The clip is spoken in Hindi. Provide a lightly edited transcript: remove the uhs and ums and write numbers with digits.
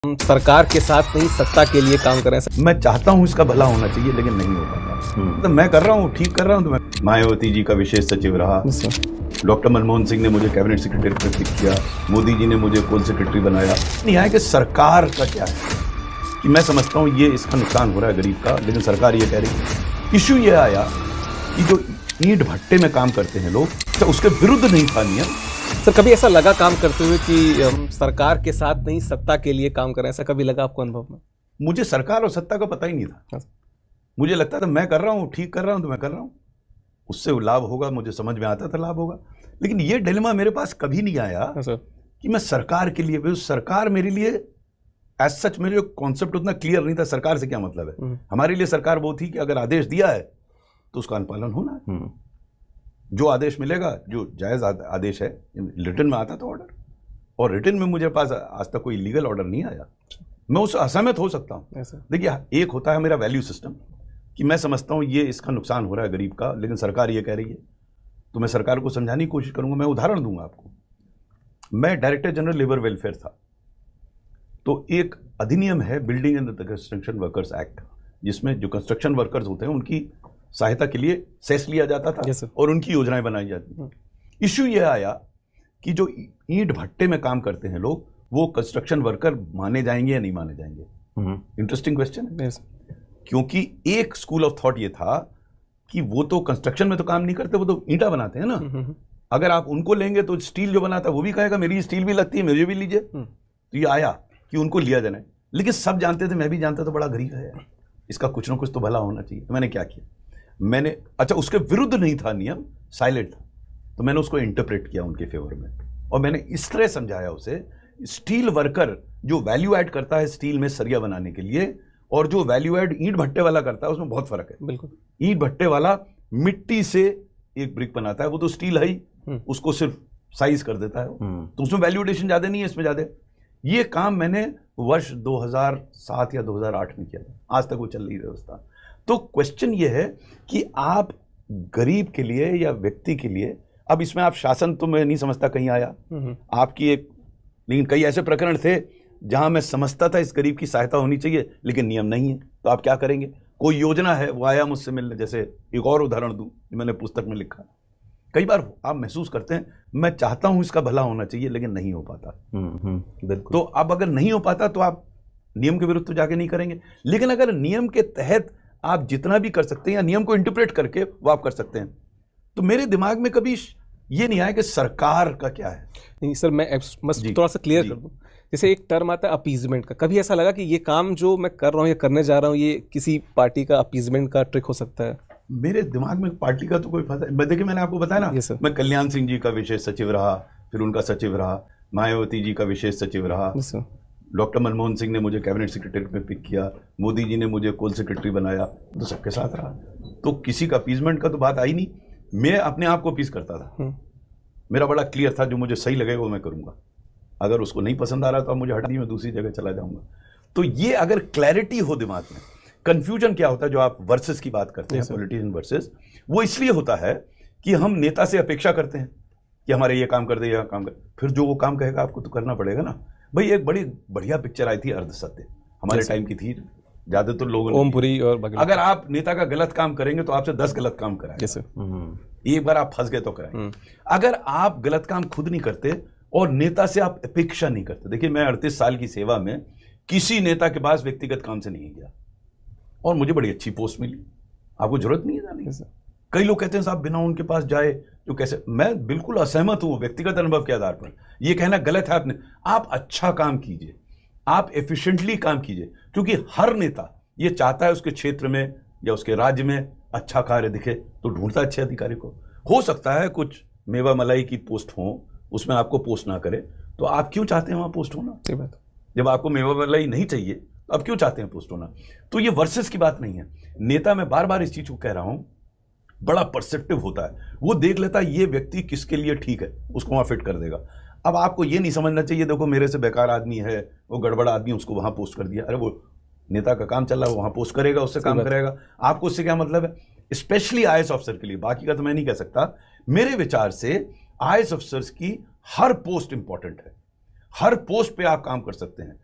सरकार के साथ नहीं सत्ता के लिए काम करें। मैं चाहता हूं इसका भला होना चाहिए लेकिन नहीं हो पाता। तो मैं कर रहा हूं, ठीक कर रहा हूं। तो मैं मायावती जी का विशेष सचिव रहा, डॉक्टर मनमोहन सिंह ने मुझे कैबिनेट सेक्रेटरी पे पिक किया, मोदी जी ने मुझे कोल सेक्रेटरी बनाया। नहीं आया कि सरकार का क्या है कि मैं समझता हूं ये इसका नुकसान हो रहा है गरीब का, लेकिन सरकार ये कह रही है। इश्यू ये आया कि जो ईंट भट्टे में काम करते हैं लोग, तो उसके विरुद्ध नहीं था नियम। सर कभी ऐसा लगा काम करते हुए कि हम सरकार के साथ नहीं सत्ता के लिए काम करें, ऐसा कभी लगा आपको अनुभव में? मुझे सरकार और सत्ता का पता ही नहीं था। मुझे लगता था मैं कर रहा हूँ, ठीक कर रहा हूँ, तो मैं कर रहा हूँ, उससे लाभ होगा, मुझे समझ में आता था लाभ होगा। लेकिन ये डिलेमा मेरे पास कभी नहीं आया कि मैं सरकार के लिए, सरकार मेरे लिए एज सच मेरे कॉन्सेप्ट उतना क्लियर नहीं था। सरकार से क्या मतलब है? हमारे लिए सरकार वो थी कि अगर आदेश दिया है तो उसका अनुपालन होना है। जो आदेश मिलेगा, जो जायज आदेश है, रिटर्न में आता था ऑर्डर, और रिटर्न में मुझे पास आज तक कोई लीगल ऑर्डर नहीं आया। मैं उससे असहमत हो सकता हूँ। देखिए, एक होता है मेरा वैल्यू सिस्टम कि मैं समझता हूँ ये इसका नुकसान हो रहा है गरीब का, लेकिन सरकार ये कह रही है, तो मैं सरकार को समझाने की कोशिश करूंगा। मैं उदाहरण दूंगा आपको। मैं डायरेक्टर जनरल लेबर वेलफेयर था, तो एक अधिनियम है building and construction workers act, जिसमें जो कंस्ट्रक्शन वर्कर्स होते हैं उनकी सहायता के लिए सेस लिया जाता था और उनकी योजनाएं बनाई जाती थी। इश्यू ये आया कि जो ईंट भट्टे में काम करते हैं लोग, वो कंस्ट्रक्शन वर्कर माने जाएंगे या नहीं माने जाएंगे? इंटरेस्टिंग क्वेश्चन है। क्योंकि एक स्कूल ऑफ थॉट ये था कि वो तो कंस्ट्रक्शन में तो काम नहीं करते, वो तो ईंटा बनाते हैं ना। अगर आप उनको लेंगे तो स्टील जो बनाता है वो भी कहेगा मेरी स्टील भी लगती है, मुझे भी लीजिए। तो ये आया कि उनको लिया जाना है। लेकिन सब जानते थे, मैं भी जानता था, बड़ा गरीब है, इसका कुछ ना कुछ तो भला होना चाहिए। तो मैंने क्या किया, मैंने उसके विरुद्ध नहीं था नियम, साइलेंट था, तो मैंने उसको इंटरप्रेट किया उनके फेवर में। और मैंने इस तरह समझाया उसे, स्टील वर्कर जो वैल्यू ऐड करता है स्टील में सरिया बनाने के लिए, और जो वैल्यू ऐड ईंट भट्टे वाला करता है, उसमें बहुत फर्क है। बिल्कुल। ईंट भट्टे वाला मिट्टी से एक ब्रिक बनाता है, वो तो स्टील है ही, उसको सिर्फ साइज कर देता है, तो उसमें वैल्यू एडिशन ज्यादा नहीं है, इसमें ज्यादा। ये काम मैंने वर्ष 2007 या 2008 में किया था, आज तक वो चल रही व्यवस्था। तो क्वेश्चन ये है कि आप गरीब के लिए या व्यक्ति के लिए, अब इसमें आप शासन तो मैं नहीं समझता कहीं आया आपकी एक, लेकिन कई ऐसे प्रकरण थे जहां मैं समझता था इस गरीब की सहायता होनी चाहिए, लेकिन नियम नहीं है। तो आप क्या करेंगे? कोई योजना है, वो आया मुझसे मिलने। जैसे एक और उदाहरण दूं, मैंने पुस्तक में लिखा, कई बार आप महसूस करते हैं मैं चाहता हूं इसका भला होना चाहिए लेकिन नहीं हो पाता। तो अब अगर नहीं हो पाता तो आप नियम के विरुद्ध तो जाके नहीं करेंगे, लेकिन अगर नियम के तहत आप जितना भी कर सकते हैं या नियम को इंटरप्रेट करके वो आप कर सकते हैं। तो मेरे दिमाग में कभी ये नहीं आया कि सरकार का क्या है। नहीं सर, मैं थोड़ा सा क्लियर कर दूं। जैसे एक टर्म आता है अपीजमेंट का, कभी ऐसा लगा कि ये काम जो मैं कर रहा हूँ या करने जा रहा हूँ, ये किसी पार्टी का अपीजमेंट का ट्रिक हो सकता है? मेरे दिमाग में पार्टी का तो कोई फंसा। देखिए, मैंने आपको बताया ना, मैं कल्याण सिंह जी का विशेष सचिव रहा, फिर उनका सचिव रहा, मायावती जी का विशेष सचिव रहा, डॉक्टर मनमोहन सिंह ने मुझे कैबिनेट सेक्रेटरी पे पिक किया, मोदी जी ने मुझे कोल सेक्रेटरी बनाया, तो सबके साथ रहा। तो किसी का अपीजमेंट का तो बात आई नहीं। मैं अपने आप को अपीज करता था। मेरा बड़ा क्लियर था, जो मुझे सही लगेगा वो मैं करूंगा, अगर उसको नहीं पसंद आ रहा तो मुझे हटा दी, मैं दूसरी जगह चला जाऊंगा। तो ये अगर क्लैरिटी हो दिमाग में, कंफ्यूजन क्या होता है जो आप वर्सेस की बात करते हैं, पॉलिटिशियन वर्सेस, वो इसलिए होता है कि हम नेता से अपेक्षा करते हैं कि हमारे ये काम कर दे, यह काम कर, फिर जो वो काम कहेगा आपको तो करना पड़ेगा ना भाई। एक बड़ी बढ़िया पिक्चर आई थी अर्धसत्य, हमारे टाइम की थी, ज्यादातर लोगों ओमपुरी और अगर आप नेता का गलत काम करेंगे तो आपसे 10 गलत काम कराएंगे। एक बार आप फंस गए तो कराएंगे। अगर आप गलत काम खुद नहीं करते और नेता से आप अपेक्षा नहीं करते, देखिए मैं 38 साल की सेवा में किसी नेता के पास व्यक्तिगत काम से नहीं गया और मुझे बड़ी अच्छी पोस्ट मिली। आपको जरूरत नहीं है जाने। कई लोग कहते हैं साहब बिना उनके पास जाए तो कैसे, मैं बिल्कुल असहमत हूं व्यक्तिगत अनुभव के आधार पर। यह कहना गलत है आपने। आप अच्छा काम कीजिए, आप एफिशिएंटली काम कीजिए, क्योंकि हर नेता ये चाहता है उसके क्षेत्र में या उसके राज्य में अच्छा कार्य दिखे, तो ढूंढता अच्छे अधिकारी को। हो सकता है कुछ मेवा मलाई की पोस्ट हो, उसमें आपको पोस्ट ना करे, तो आप क्यों चाहते हैं वहां पोस्ट होना? जब आपको मेवा मलाई नहीं चाहिए तो आप क्यों चाहते हैं पोस्ट होना? तो ये वर्सेस की बात नहीं है। नेता, मैं बार बार इस चीज को कह रहा हूं, बड़ा परसेप्टिव होता है, वो देख लेता है ये व्यक्ति किसके लिए ठीक है, उसको वहां फिट कर देगा। अब आपको ये नहीं समझना चाहिए देखो मेरे से बेकार आदमी है, वो गड़बड़ आदमी, उसको वहां पोस्ट कर दिया। अरे वो नेता का काम चल रहा है, वहां पोस्ट करेगा, उससे काम करेगा, आपको उससे क्या मतलब है? स्पेशली आईएएस ऑफिसर के लिए, बाकी का तो मैं नहीं कह सकता। मेरे विचार से आईएएस ऑफिसर्स की हर पोस्ट इंपॉर्टेंट है, हर पोस्ट पे आप काम कर सकते हैं।